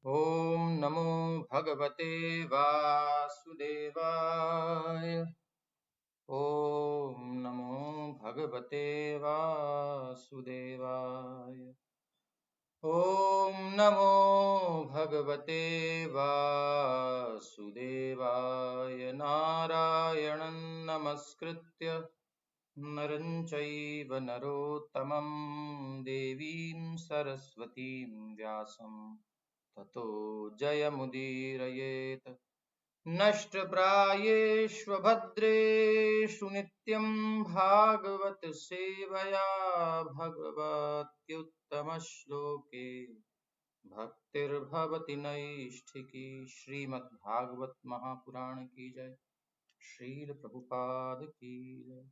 ॐ नमो भगवते वासुदेवाय। ॐ नमो भगवते वासुदेवाय। ॐ नमो भगवते वासुदेवाय। नारायणं नमस्कृत्य नरं चैव नरोत्तमं देवीं सरस्वतीं व्यासं ततो जयमुदीरयेत्। नष्टप्रायेष्वभद्रेषु नित्यं भागवत सेवया भगवत्युत्तमश्लोके भक्तिर्भवति नैष्ठिकी। श्रीमद्भागवत महापुराण की जय। श्रील प्रभुपाद की जय।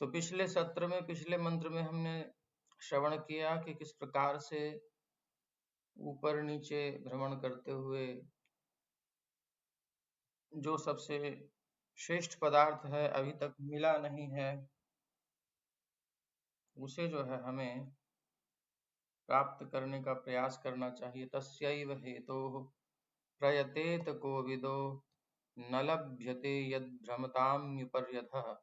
तो पिछले सत्र में, पिछले मंत्र में हमने श्रवण किया कि किस प्रकार से ऊपर नीचे भ्रमण करते हुए जो सबसे श्रेष्ठ पदार्थ है अभी तक मिला नहीं है, उसे जो है हमें प्राप्त करने का प्रयास करना चाहिए। तस्यैव हेतोः प्रयतेत कोविदो न लभ्यते यद् भ्रमताम्युपर्यथः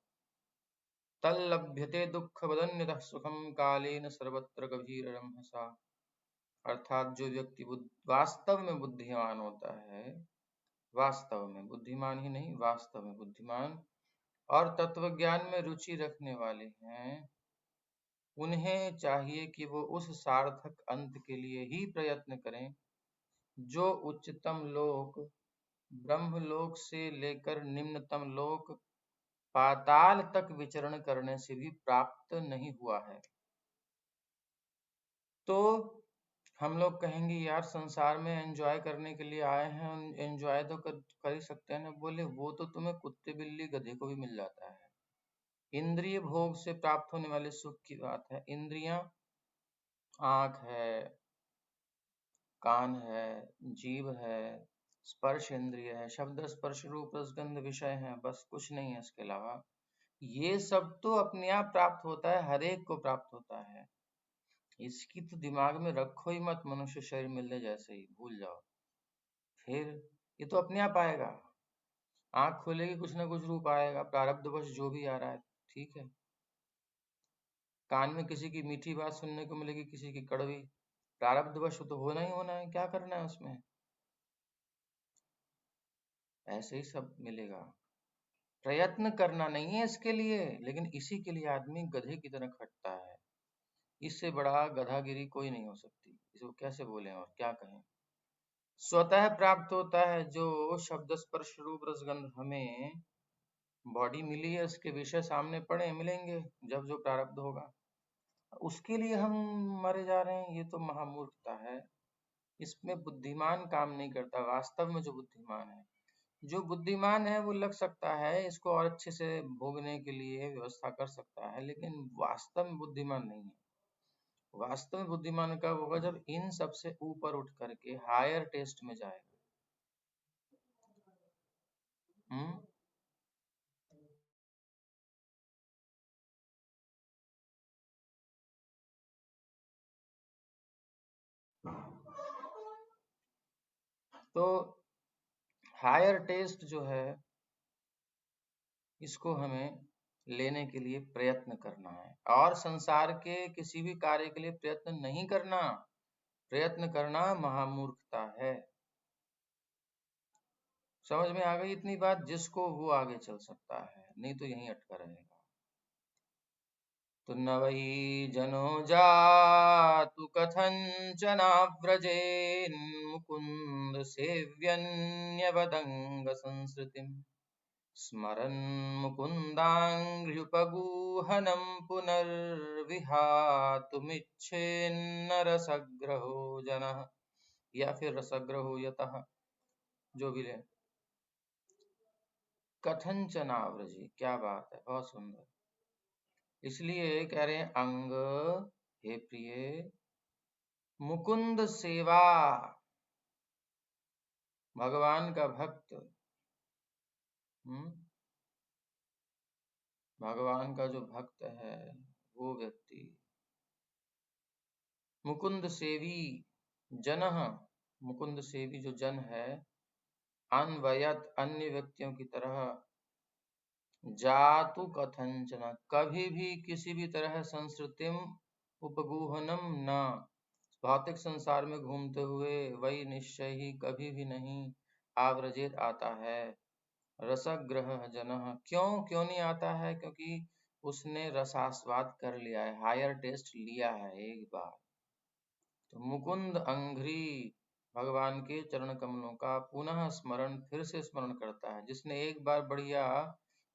तल्लभ्यते दुःखवदन्यतः सुखं कालेन सर्वत्र गभीररंहसा। अर्थात जो व्यक्ति वास्तव में बुद्धिमान होता है, वास्तव में बुद्धिमान ही नहीं, वास्तव में बुद्धिमान और तत्व ज्ञान में रुचि रखने वाले हैं, उन्हें चाहिए कि वो उस सार्थक अंत के लिए ही प्रयत्न करें जो उच्चतम लोक ब्रह्मलोक से लेकर निम्नतम लोक पाताल तक विचरण करने से भी प्राप्त नहीं हुआ है। तो हम लोग कहेंगे यार संसार में एंजॉय करने के लिए आए हैं, एंजॉय तो कर ही सकते हैं ना। बोले वो तो तुम्हें कुत्ते बिल्ली गधे को भी मिल जाता है। इंद्रिय भोग से प्राप्त होने वाले सुख की बात है। इंद्रियां आंख है, कान है, जीभ है, स्पर्श इंद्रिय है, शब्द स्पर्श रूप रसगंध विषय है, बस कुछ नहीं है इसके अलावा। ये सब तो अपने आप प्राप्त होता है, हर एक को प्राप्त होता है। इसकी तो दिमाग में रखो ही मत, मनुष्य शरीर मिलने जैसे ही भूल जाओ। फिर ये तो अपने आप आएगा। आंख खोलेगी कुछ ना कुछ रूप आएगा, प्रारब्धवश जो भी आ रहा है, ठीक है। कान में किसी की मीठी बात सुनने को मिलेगी, किसी की कड़वी, प्रारब्धवश तो होना ही होना है, क्या करना है उसमें। ऐसे ही सब मिलेगा। प्रयत्न करना नहीं है इसके लिए, लेकिन इसी के लिए आदमी गधे की तरह खटता है। इससे बड़ा गधागिरी कोई नहीं हो सकती। इसको कैसे बोलें और क्या कहें। स्वतः प्राप्त होता है जो शब्द स्पर्श रूप रसगंध हमें बॉडी मिली है, उसके विषय सामने पड़े मिलेंगे जब जो प्रारब्ध होगा, उसके लिए हम मरे जा रहे हैं। ये तो महामूर्खता है। इसमें बुद्धिमान काम नहीं करता। वास्तव में जो बुद्धिमान है, जो बुद्धिमान है वो लग सकता है इसको और अच्छे से भोगने के लिए व्यवस्था कर सकता है, लेकिन वास्तव में बुद्धिमान नहीं है। वास्तव में बुद्धिमान कब होगा? जब इन सब से ऊपर उठ करके हायर टेस्ट में जाएगा। हम्म। तो हायर टेस्ट जो है, इसको हमें लेने के लिए प्रयत्न करना है, और संसार के किसी भी कार्य के लिए प्रयत्न नहीं करना। प्रयत्न करना महामूर्खता है। समझ में आ गई इतनी बात? जिसको वो आगे चल सकता है, नहीं तो यहीं अटका रहेगा। तो न वै जनो जातु कथञ्चनाव्रजेन् मुकुन्द सेव्यन्यवदङ्ग संसृतिम् स्मरन् मुकुन्दाङ्घ्र्युपगूहनं पुनर्विहातुमिच्छेन्नरसग्रहो जनः, या फिर रसग्रहो यतः, जो भी ले। कथंचनाव्रजे, क्या बात है, बहुत सुंदर। इसलिए कह रहे हैं अंग, हे प्रिय, मुकुंद सेवा, भगवान का भक्त, भगवान का जो भक्त है वो व्यक्ति मुकुंद सेवी, जनः मुकुंद सेवी जो जन है, अन्वयत अन्य व्यक्तियों की तरह, जातु कथंचन कभी भी किसी भी तरह संस्कृतिम उपगूहनम न, भौतिक संसार में घूमते हुए वही निश्चय ही कभी भी नहीं आव्रजित आता है। रसग्रह जनः क्यों क्यों नहीं आता है? क्योंकि उसने रसास्वाद कर लिया है, हायर टेस्ट लिया है एक बार। तो मुकुंद अंघ्रि भगवान के चरण कमलों का पुनः स्मरण, फिर से स्मरण करता है। जिसने एक बार बढ़िया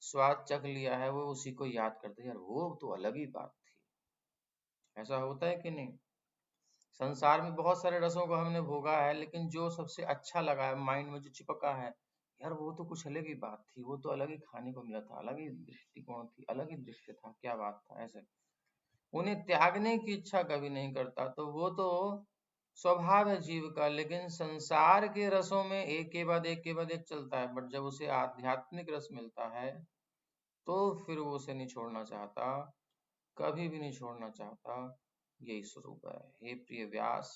स्वाद चख लिया है वो उसी को याद करता है, यार वो तो अलग ही बात थी। ऐसा होता है कि नहीं? संसार में बहुत सारे रसों को हमने भोगा है, लेकिन जो सबसे अच्छा लगा है माइंड में, जो चिपका है, यार वो तो कुछ अलग ही बात थी, वो तो अलग ही खाने को मिला था, अलग ही दृष्टिकोण थी, अलग ही दृश्य था, क्या बात था। ऐसे उन्हें त्यागने की इच्छा कभी नहीं करता, तो वो तो स्वभाव है जीव का। लेकिन संसार के रसों में एक के बाद एक के बाद एक चलता है, बट जब उसे आध्यात्मिक रस मिलता है तो फिर वो उसे नहीं छोड़ना चाहता, कभी भी नहीं छोड़ना चाहता। यही स्वरूप है। हे प्रिय व्यास,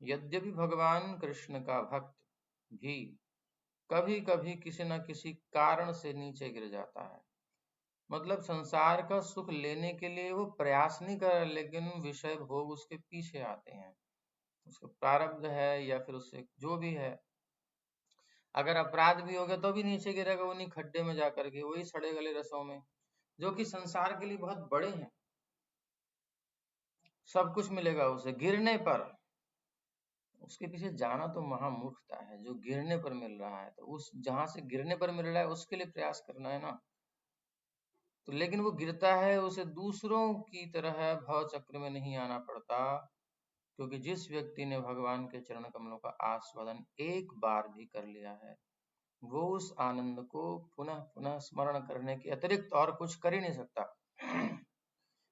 यद्यपि भगवान कृष्ण का भक्त भी कभी कभी किसी न किसी कारण से नीचे गिर जाता है, मतलब संसार का सुख लेने के लिए वो प्रयास नहीं कर रहा, लेकिन विषय भोग उसके पीछे आते हैं, उसका प्रारब्ध है या फिर उससे जो भी है। अगर अपराध भी हो गया तो भी नीचे गिरेगा उन्हीं खड्डे में जाकर के, वही सड़े गले रसों में, जो कि संसार के लिए बहुत बड़े हैं। सब कुछ मिलेगा उसे गिरने पर, उसके पीछे जाना तो महामूर्खता है। जो गिरने पर मिल रहा है तो उस जहां से गिरने पर मिल रहा है उसके लिए प्रयास करना है ना। तो लेकिन वो गिरता है, उसे दूसरों की तरह भव चक्र में नहीं आना पड़ता, क्योंकि जिस व्यक्ति ने भगवान के चरण कमलों का आस्वादन एक बार भी कर लिया है, वो उस आनंद को पुनः पुनः स्मरण करने के अतिरिक्त और कुछ कर ही नहीं सकता।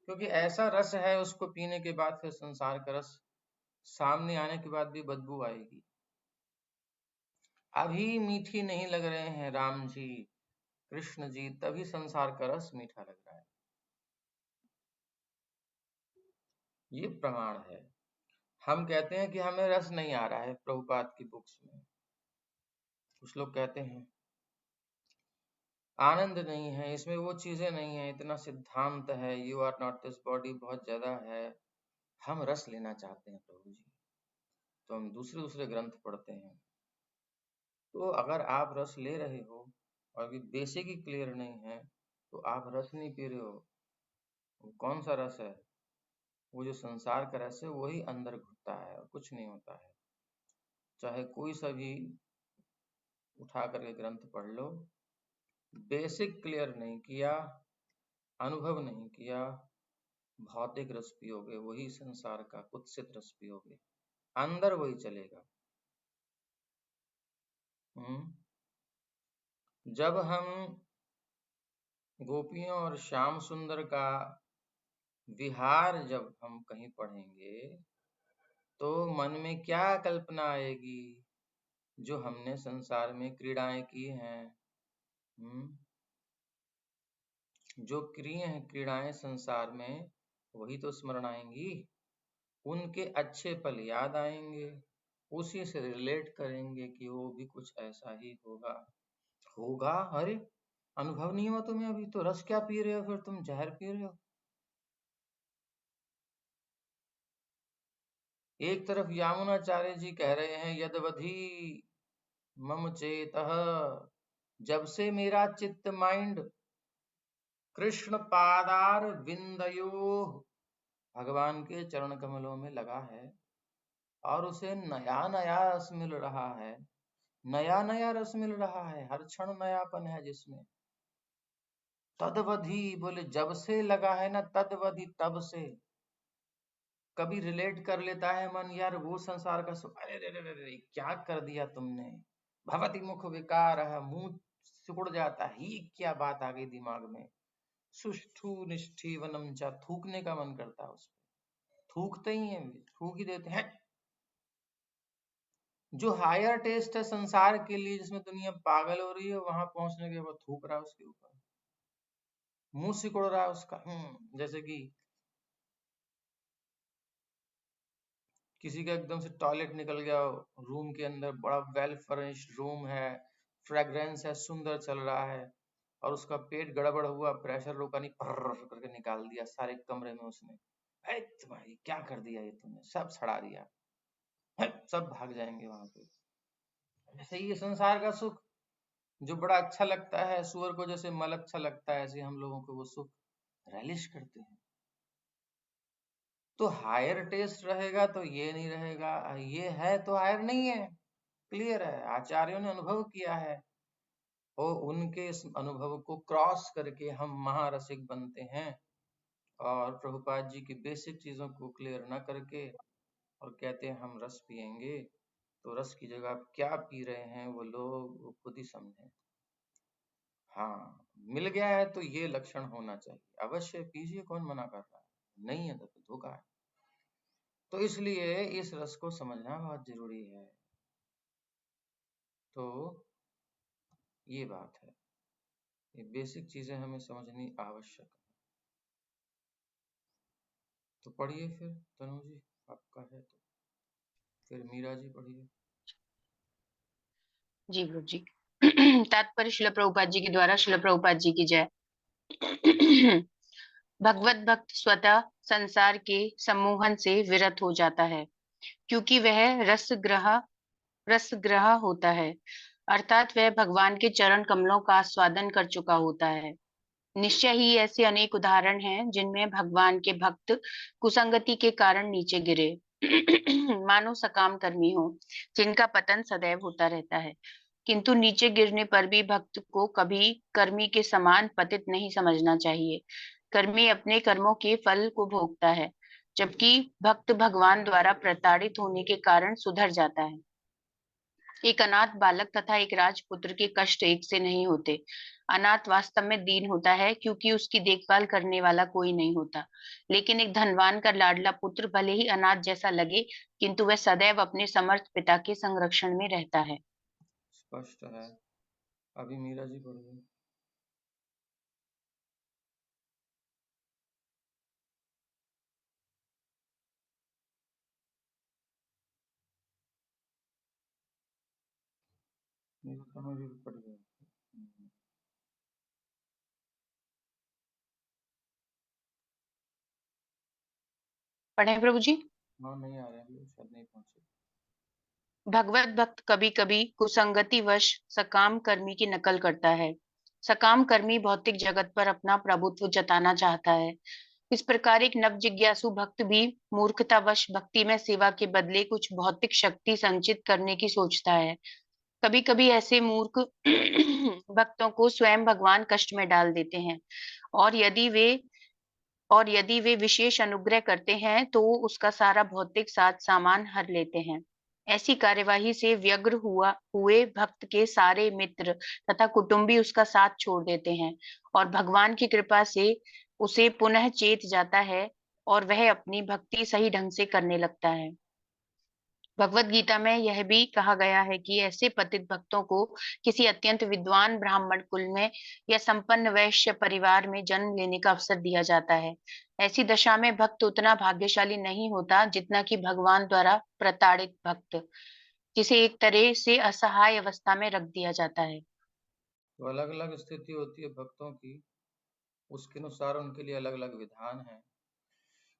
क्योंकि ऐसा रस है, उसको पीने के बाद फिर संसार का रस सामने आने के बाद भी बदबू आएगी। अभी मीठी नहीं लग रहे हैं राम जी, कृष्ण जी, तभी संसार का रस मीठा लग रहा है। ये प्रमाण है। हम कहते हैं कि हमें रस नहीं आ रहा है प्रभुपाद की बुक्स में, कुछ लोग कहते हैं आनंद नहीं है इसमें, वो चीजें नहीं है, इतना सिद्धांत है, you are not this body बहुत ज्यादा है। हम रस लेना चाहते हैं प्रभु जी, तो हम दूसरे दूसरे ग्रंथ पढ़ते हैं। तो अगर आप रस ले रहे हो और अभी बेसिक ही क्लियर नहीं है, तो आप रस नहीं पी रहे हो। वो कौन सा रस है? वो जो संसार का रस है वही अंदर घुटता है और कुछ नहीं होता है। चाहे कोई सा भी उठा करके ग्रंथ पढ़ लो, बेसिक क्लियर नहीं किया, अनुभव नहीं किया, भौतिक रस पियोगे, वही संसार का कुत्सित रस पियोगे, अंदर वही चलेगा। जब हम गोपियों और श्याम सुंदर का विहार जब हम कहीं पढ़ेंगे, तो मन में क्या कल्पना आएगी? जो हमने संसार में क्रीड़ाएं की हैं, जो क्रिए हैं क्रीड़ाएं संसार में, वही तो स्मरण आएंगी। उनके अच्छे पल याद आएंगे, उसी से रिलेट करेंगे कि वो भी कुछ ऐसा ही होगा। होगा? अरे अनुभव नहीं हुआ तुम्हें अभी, तो रस क्या पी रहे हो? फिर तुम जहर पी रहे हो। एक तरफ यामुनाचार्य जी कह रहे हैं यदवधि मम चेतः, जब से मेरा चित्त माइंड कृष्ण पादार विंदयो, भगवान के चरण कमलों में लगा है और उसे नया नया रस मिल रहा है, नया नया रस मिल रहा है, हर क्षण नयापन है जिसमें। तदवधि बोले जब से लगा है ना, तदवधि तब से। कभी रिलेट कर लेता है मन, यार वो संसार का सुख, अरे रे रे रे रे, क्या कर दिया तुमने, भवति मुख विकार है, मुंह सिकुड़ जाता है, ही क्या बात आ गई दिमाग में। सुष्ठु निष्ठी वनम चा, थूकने का मन करता है उस पे, थूकते ही है, थूक ही देते हैं। जो हायर टेस्ट है संसार के लिए, जिसमें दुनिया पागल हो रही है, वहां पहुंचने के बाद थूक रहा है उसके ऊपर, मुंह सिकुड़ रहा है उसका। जैसे कि किसी का एकदम से टॉयलेट निकल गया रूम के अंदर, बड़ा वेल फर्निश्ड रूम है, फ्रेग्रेंस है, सुंदर चल रहा है, और उसका पेट गड़बड़ हुआ, प्रेशर रोका नहीं, पर्र करके निकाल दिया सारे कमरे में उसने। "ऐ तुम्हारी क्या कर दिया ये तुमने, सब सड़ा दिया"। सब भाग जाएंगे वहां पे। ऐसे ही ये संसार का सुख जो बड़ा अच्छा लगता है, सुअर को जैसे मल अच्छा लगता है, ऐसे हम लोगों को वो सुख relish करते हैं। तो हायर टेस्ट रहेगा तो ये नहीं रहेगा, ये है तो हायर नहीं है, क्लियर है, आचार्यों ने अनुभव किया है, और उनके इस अनुभव को क्रॉस करके हम महारसिक बनते हैं, और प्रभुपाद जी की बेसिक चीजों को क्लियर ना करके और कहते हैं हम रस पिएंगे। तो रस की जगह आप क्या पी रहे हैं वो लोग वो खुद ही समझें। हाँ, मिल गया है तो ये लक्षण होना चाहिए, अवश्य पीजिए, कौन मना कर रहा है, नहीं है तो धोखा है। तो इसलिए इस रस को समझना बहुत जरूरी है। तो ये बात है, ये बेसिक चीजें हमें समझनी आवश्यक है। तो पढ़िए फिर तनु जी, आपका है तो फिर मीरा जी पढ़िए। जी गुरु जी। तात्पर्य शिल प्रभुपाद जी के द्वारा, शिल प्रभुपाद जी की जय। भगवत भक्त स्वतः संसार के सम्मोहन से विरत हो जाता है, क्योंकि वह रसग्रह होता है, अर्थात वह भगवान के चरण कमलों का आस्वादन कर चुका होता है। निश्चय ही ऐसे अनेक उदाहरण हैं जिनमें भगवान के भक्त कुसंगति के कारण नीचे गिरे, मानो सकाम कर्मी हो, जिनका पतन सदैव होता रहता है। किंतु नीचे गिरने पर भी भक्त को कभी कर्मी के समान पतित नहीं समझना चाहिए। कर्मी अपने कर्मों के फल को भोगता है, जबकि भक्त भगवान द्वारा प्रताड़ित होने के कारण सुधर जाता है। एक अनाथ बालक तथा एक राजपुत्र के कष्ट एक से नहीं होते। अनाथ वास्तव में दीन होता है, क्योंकि उसकी देखभाल करने वाला कोई नहीं होता। लेकिन एक धनवान का लाडला पुत्र भले ही अनाथ जैसा लगे, किंतु वह सदैव अपने समर्थ पिता के संरक्षण में रहता है। स्पष्ट है। अभी मीरा जी पढ़िए। मीरा तनु जी भी पढ़िए। पढ़े प्रभु जी। हाँ, नहीं आ रहे हैं, शायद नहीं पहुंचे। भगवत भक्त कभी कभी कुसंगति वश सकाम कर्मी की नकल करता है। सकाम कर्मी भौतिक जगत पर अपना प्रभुत्व जताना चाहता है। इस प्रकार एक नव जिज्ञासु भक्त भी मूर्खतावश भक्ति में सेवा के बदले कुछ भौतिक शक्ति संचित करने की सोचता है। कभी कभी ऐसे मूर्ख भक्तों को स्वयं भगवान कष्ट में डाल देते हैं, और यदि वे विशेष अनुग्रह करते हैं तो उसका सारा भौतिक साथ सामान हर लेते हैं। ऐसी कार्यवाही से व्यग्र हुए भक्त के सारे मित्र तथा कुटुंबी उसका साथ छोड़ देते हैं, और भगवान की कृपा से उसे पुनः चेत जाता है, और वह अपनी भक्ति सही ढंग से करने लगता है। भगवत गीता में यह भी कहा गया है कि ऐसे पतित भक्तों को किसी अत्यंत विद्वान ब्राह्मण कुल में या संपन्न वैश्य परिवार में जन्म लेने का अवसर दिया जाता है। ऐसी दशा में भक्त उतना भाग्यशाली नहीं होता जितना कि भगवान द्वारा प्रताड़ित भक्त, जिसे एक तरह से असहाय अवस्था में रख दिया जाता है। तो अलग अलग स्थिति होती है भक्तों की, उसके अनुसार उनके लिए अलग अलग विधान है।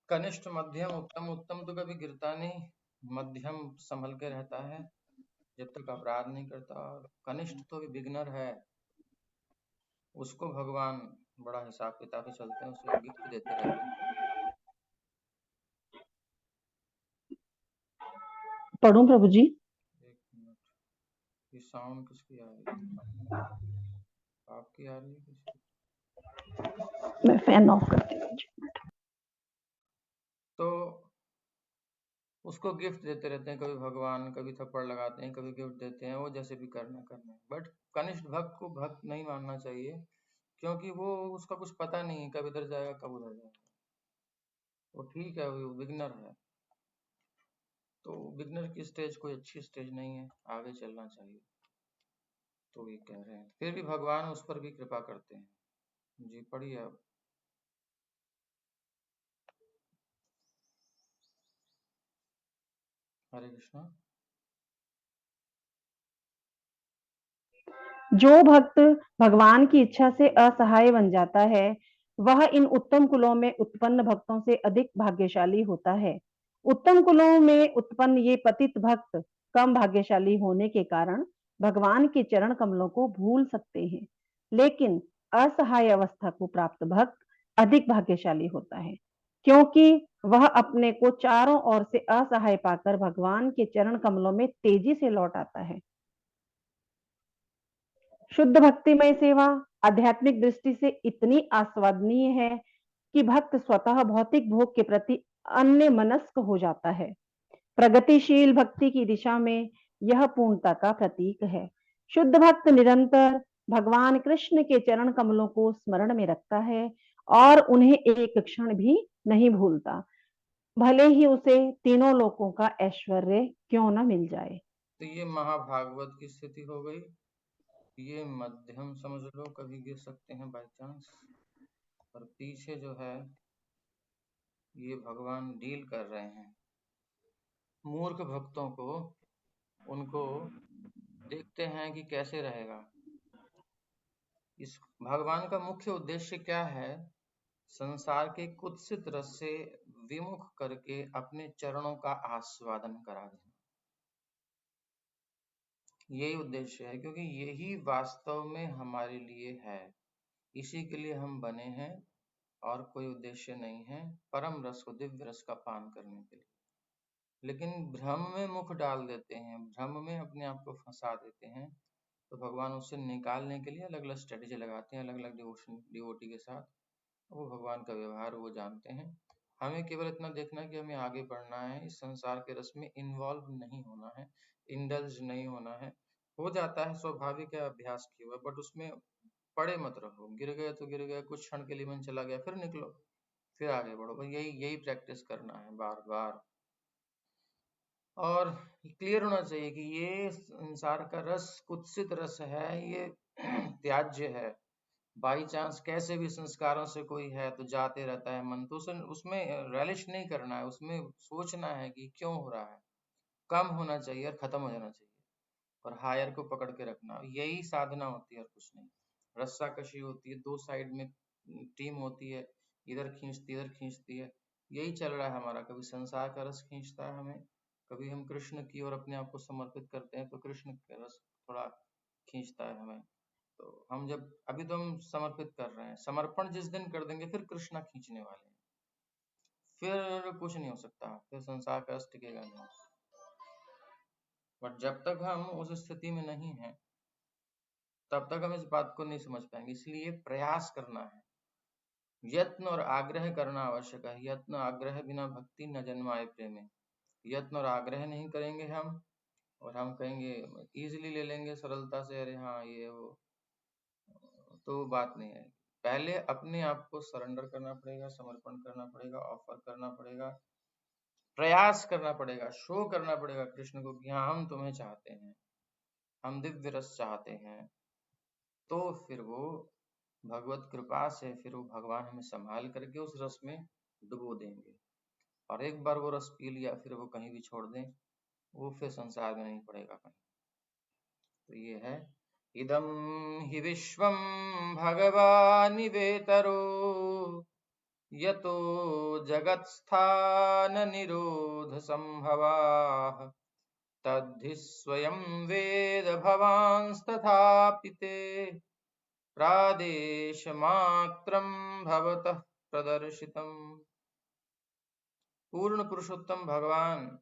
कनिष्ठ, मध्यम, उत्तम। उत्तम तो कभी गिरता नहीं, मध्यम संभल के रहता है जब तक अपराध नहीं करता, और कनिष्ठ तो भी बिगनर है, उसको भगवान बड़ा हिसाब किताब से चलते हैं, उसे गिफ्ट देते रहते हैं। पढ़ूं प्रभु जी। एक मिनट, ये साउंड किसकी आ रही है? आपकी आ रही है किसकी? मैं फैन ऑफ करती हूँ। तो उसको गिफ्ट देते रहते हैं, कभी भगवान, कभी थप्पड़ लगाते हैं, कभी गिफ्ट देते हैं, वो जैसे भी करना करना है। बट कनिष्ठ भक्त को भक्त नहीं मानना चाहिए, क्योंकि वो उसका कुछ पता नहीं है, कब इधर जाएगा कब उधर जाएगा। वो ठीक है, वो बिगनर है, तो बिगनर की स्टेज कोई अच्छी स्टेज नहीं है, आगे चलना चाहिए। तो ये कह रहे हैं, फिर भी भगवान उस पर भी कृपा करते हैं। जी पढ़िए आप। हरे कृष्णा। जो भक्त भगवान की इच्छा से असहाय बन जाता है वह इन उत्तम कुलों में उत्पन्न भक्तों से अधिक भाग्यशाली होता है। उत्तम कुलों में उत्पन्न ये पतित भक्त कम भाग्यशाली होने के कारण भगवान के चरण कमलों को भूल सकते हैं, लेकिन असहाय अवस्था को प्राप्त भक्त अधिक भाग्यशाली होता है, क्योंकि वह अपने को चारों ओर से असहाय पाकर भगवान के चरण कमलों में तेजी से लौट आता है। शुद्ध भक्तिमय सेवा आध्यात्मिक दृष्टि से इतनी आस्वादनीय है कि भक्त स्वतः भौतिक भोग के प्रति अन्य मनस्क हो जाता है। प्रगतिशील भक्ति की दिशा में यह पूर्णता का प्रतीक है। शुद्ध भक्त निरंतर भगवान कृष्ण के चरण कमलों को स्मरण में रखता है और उन्हें एक क्षण भी नहीं भूलता, भले ही उसे तीनों लोकों का ऐश्वर्य क्यों न मिल जाए। तो ये महाभागवत की स्थिति हो गई। ये मध्यम समझ लो, कभी गिर सकते हैं बाई चांस। और पीछे जो है ये भगवान डील कर रहे हैं मूर्ख भक्तों को, उनको देखते हैं कि कैसे रहेगा। इस भगवान का मुख्य उद्देश्य क्या है? संसार के कुत्सित रस से विमुख करके अपने चरणों का आस्वादन करा देना, यही उद्देश्य है, क्योंकि यही वास्तव में हमारे लिए है, इसी के लिए हम बने हैं और कोई उद्देश्य नहीं है परम रस को, दिव्य रस का पान करने के लिए। लेकिन भ्रम में मुख डाल देते हैं, भ्रम में अपने आप को फंसा देते हैं, तो भगवान उससे निकालने के लिए अलग अलग स्ट्रेटेजी लगाते हैं, अलग अलग डिवोटी के साथ। वो भगवान का व्यवहार वो जानते हैं। हमें केवल इतना देखना है कि हमें आगे बढ़ना है, इस संसार के रस में इन्वॉल्व नहीं होना है, इंडल्ज नहीं होना है। हो जाता है, स्वाभाविक है, अभ्यास किया हुआ, बट उसमें पड़े मत रहो। गिर गए तो गिर गए, कुछ क्षण के लिए मन चला गया, फिर निकलो, फिर आगे बढ़ो। बस यही यही प्रैक्टिस करना है बार बार। और क्लियर होना चाहिए कि ये संसार का रस कुत्सित रस है, ये त्याज्य है। बाई चांस कैसे भी संस्कारों से कोई है तो जाते रहता है मन, तो उसमें relish नहीं करना है, उसमें सोचना है कि क्यों हो रहा है, कम होना चाहिए और खत्म हो जाना चाहिए, और हायर को पकड़ के रखना, यही साधना होती है और कुछ नहीं। रस्साकशी होती है, दो साइड में टीम होती है, इधर खींचती है, यही चल रहा है हमारा। कभी संसार का रस खींचता है हमें, कभी हम कृष्ण की ओर अपने आप को समर्पित करते हैं तो कृष्ण का रस थोड़ा खींचता है हमें। तो हम जब अभी तो हम समर्पित कर रहे हैं, समर्पण जिस दिन कर देंगे फिर कृष्णा खींचने वाले हैं, फिर कुछ नहीं हो सकता, फिर संसार का रस टिकेगा नहीं। बट जब तक हम उस स्थिति में नहीं है तब तक हम इस बात को नहीं समझ पाएंगे, इसलिए प्रयास करना है, यत्न और आग्रह करना आवश्यक है। यत्न आग्रह बिना भक्ति न जन्माए प्रेम। यत्न और आग्रह नहीं करेंगे हम, और हम कहेंगे इजीली ले लेंगे सरलता से, अरे हाँ ये वो, तो बात नहीं है। पहले अपने आप को सरेंडर करना पड़ेगा, समर्पण करना पड़ेगा, ऑफर करना पड़ेगा, प्रयास करना पड़ेगा, शो करना पड़ेगा कृष्ण को कि हाँ हम तुम्हें चाहते हैं, हम दिव्य रस चाहते हैं। तो फिर वो भगवत कृपा से फिर वो भगवान हमें संभाल करके उस रस में डुबो देंगे। और एक बार वो रस पी लिया फिर वो कहीं भी छोड़ दें, वो फिर संसार में नहीं पड़ेगा कहीं। तो ये है, इदं हि विश्वं भगवानिवेतरो यतो जगत्स्थाननिरोधसंभवाः तद्धि स्वयं वेद भवांस्तथापि ते प्रादेशमात्रं भवतः प्रदर्शितम्। पूर्ण पुरुषोत्तम भगवान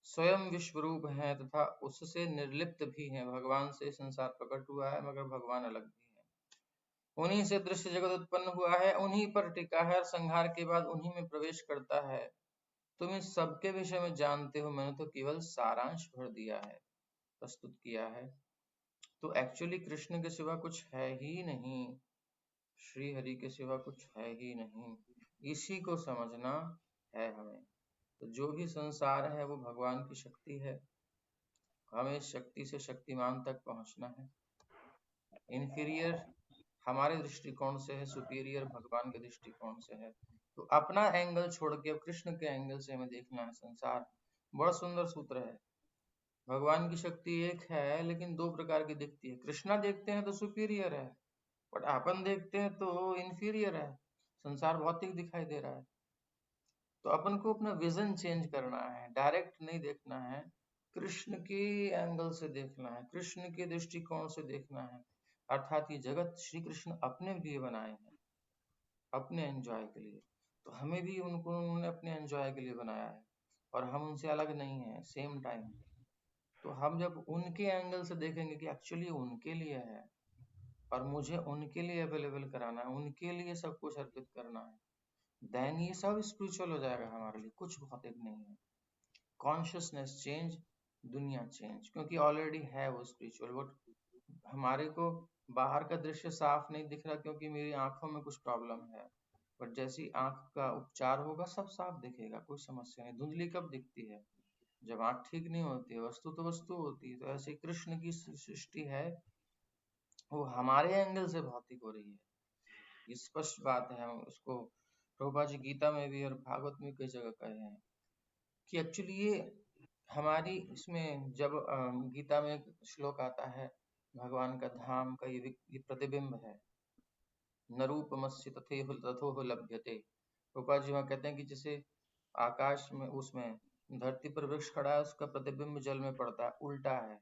स्वयं विश्व रूप है तथा उससे निर्लिप्त भी है। भगवान से संसार प्रकट हुआ है मगर भगवान अलग भी है। उन्हीं से दृश्य जगत उत्पन्न हुआ है, उन्हीं पर टिका है और संहार के बाद उन्हीं में प्रवेश करता है। तुम इस सबके विषय में जानते हो, मैंने तो केवल सारांश भर दिया है, प्रस्तुत किया है। तो एक्चुअली कृष्ण के सिवा कुछ है ही नहीं, श्री हरि के सिवा कुछ है ही नहीं, इसी को समझना है हमें। तो जो भी संसार है वो भगवान की शक्ति है, हमें शक्ति से शक्तिमान तक पहुंचना है। इन्फीरियर हमारे दृष्टिकोण से है, सुपीरियर भगवान के दृष्टिकोण से है। तो अपना एंगल छोड़ के अब कृष्ण के एंगल से हमें देखना है संसार। बड़ा सुंदर सूत्र है। भगवान की शक्ति एक है लेकिन दो प्रकार की दिखती है। कृष्णा देखते हैं तो सुपीरियर है, बट अपन देखते हैं तो इंफीरियर है। संसार भौतिक दिखाई दे रहा है, तो अपन को अपना विजन चेंज करना है। डायरेक्ट नहीं देखना है, कृष्ण के एंगल से देखना है, कृष्ण के दृष्टिकोण से देखना है। अर्थात ये जगत श्री कृष्ण अपने लिए बनाए हैं, अपने एंजॉय के लिए। तो हमें भी उन्होंने अपने एंजॉय के लिए बनाया है और हम उनसे अलग नहीं है सेम टाइम। तो हम जब उनके एंगल से देखेंगे कि एक्चुअली उनके लिए है और मुझे उनके लिए अवेलेबल कराना है, उनके लिए सब कुछ अर्पित करना है, देन ये सब स्पिरिचुअल हो जाएगा हमारे लिए, कुछ भौतिक नहीं है। कॉन्शियसनेस चेंज, दुनिया चेंज, क्योंकि ऑलरेडी है वो स्पिरिचुअल। बट हमारे को बाहर का दृश्य साफ नहीं दिख रहा क्योंकि मेरी आंखों में कुछ प्रॉब्लम है। बट जैसी आंख का उपचार होगा सब साफ दिखेगा, कोई समस्या नहीं। धुंधली कब दिखती है? जब आंख ठीक नहीं होती है। वस्तु तो वस्तु होती है। तो ऐसे कृष्ण की सृष्टि है, वो हमारे एंगल से भौतिक हो रही है, ये स्पष्ट बात है। हम उसको प्रभुपाद जी गीता में भी और भागवत में कई जगह कहे हैं कि एक्चुअली ये हमारी इसमें जब गीता में एक श्लोक आता है भगवान का धाम का, ये प्रतिबिंब है। न रूपमस्य तथोह लभ्यते। प्रभुपाद जी वहाँ कहते हैं कि जैसे आकाश में उसमें धरती पर वृक्ष खड़ा है, उसका प्रतिबिंब जल में पड़ता है, उल्टा है।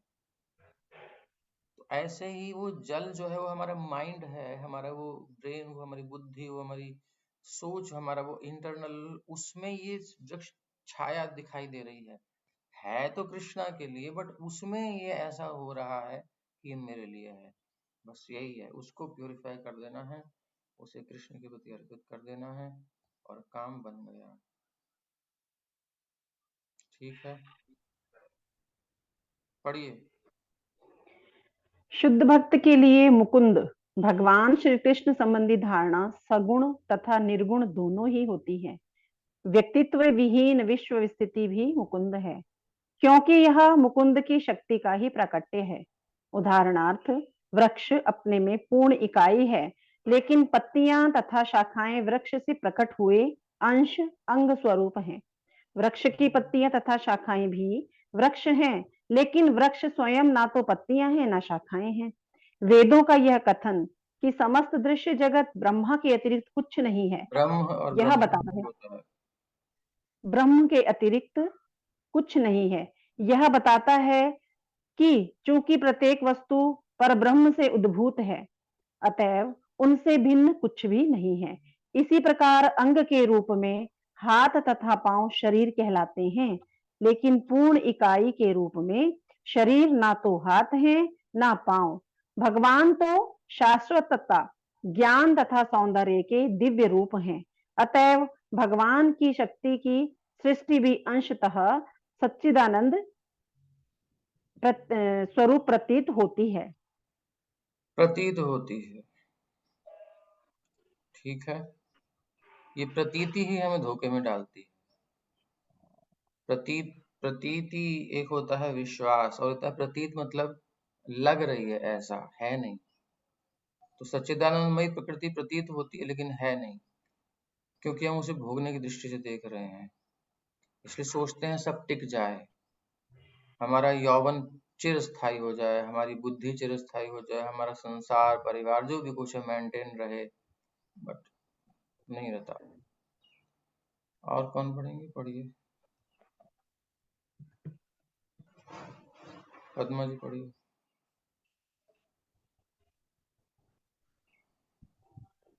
तो ऐसे ही वो जल जो है वो हमारा माइंड है, हमारा वो ब्रेन, वो हमारी बुद्धि, वो हमारी सोच, हमारा वो इंटरनल, उसमें ये वृक्ष छाया दिखाई दे रही है तो कृष्णा के लिए, बट उसमें ये ऐसा हो रहा है कि ये मेरे लिए है। बस यही है, उसको प्यूरिफाई कर देना है, उसे कृष्ण के प्रति अर्पित कर देना है और काम बन गया। ठीक है, पढ़िए। शुद्ध भक्त के लिए मुकुंद भगवान श्री कृष्ण संबंधी धारणा सगुण तथा निर्गुण दोनों ही होती है। व्यक्तित्व विहीन विश्व स्थिति भी मुकुंद है, क्योंकि यह मुकुंद की शक्ति का ही प्राकट्य है। उदाहरणार्थ, वृक्ष अपने में पूर्ण इकाई है, लेकिन पत्तियां तथा शाखाएं वृक्ष से प्रकट हुए अंश अंग स्वरूप हैं। वृक्ष की पत्तियां तथा शाखाएं भी वृक्ष हैं, लेकिन वृक्ष स्वयं ना तो पत्तियां हैं ना शाखाएं हैं। वेदों का यह कथन कि समस्त दृश्य जगत ब्रह्मा के अतिरिक्त कुछ नहीं है, ब्रह्म और यह ब्रह्म बताता है होता है। ब्रह्म के अतिरिक्त कुछ नहीं है, यह बताता है कि चूंकि प्रत्येक वस्तु पर ब्रह्म से उद्भूत है, अतएव उनसे भिन्न कुछ भी नहीं है। इसी प्रकार अंग के रूप में हाथ तथा पांव शरीर कहलाते हैं, लेकिन पूर्ण इकाई के रूप में शरीर ना तो हाथ है ना पांव। भगवान तो शाश्वतता, ज्ञान तथा सौंदर्य के दिव्य रूप हैं। अतएव भगवान की शक्ति की सृष्टि भी अंशतः सच्चिदानंद स्वरूप प्रतीत होती है। प्रतीत होती है, ठीक है। ये प्रतीति ही हमें धोखे में डालती है। प्रतीति एक होता है विश्वास, और होता है प्रतीत, मतलब लग रही है, ऐसा है नहीं। तो सच्चिदानंदमयी प्रकृति प्रतीत होती है लेकिन है नहीं, क्योंकि हम उसे भोगने की दृष्टि से देख रहे हैं। इसलिए सोचते हैं सब टिक जाए, हमारा यौवन चिरस्थायी हो जाए, हमारी बुद्धि चिरस्थायी हो जाए, हमारा संसार परिवार जो भी कुछ है मेंटेन रहे, बट नहीं रहता। और कौन पढ़ेंगे? पढ़िए, पद्मा जी पढ़िए।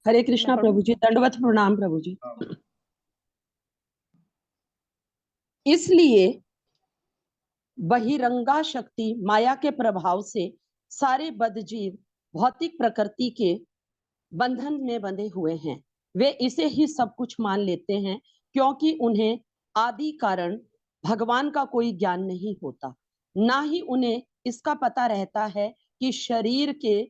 हरे कृष्णा प्रभु जी, दंडवत प्रणाम प्रभु जी। इसलिए बहिरंगा शक्ति माया के प्रभाव से सारे बद्धजीव भौतिक प्रकृति के बंधन में बंधे हुए हैं। वे इसे ही सब कुछ मान लेते हैं, क्योंकि उन्हें आदि कारण भगवान का कोई ज्ञान नहीं होता। ना ही उन्हें इसका पता रहता है कि शरीर के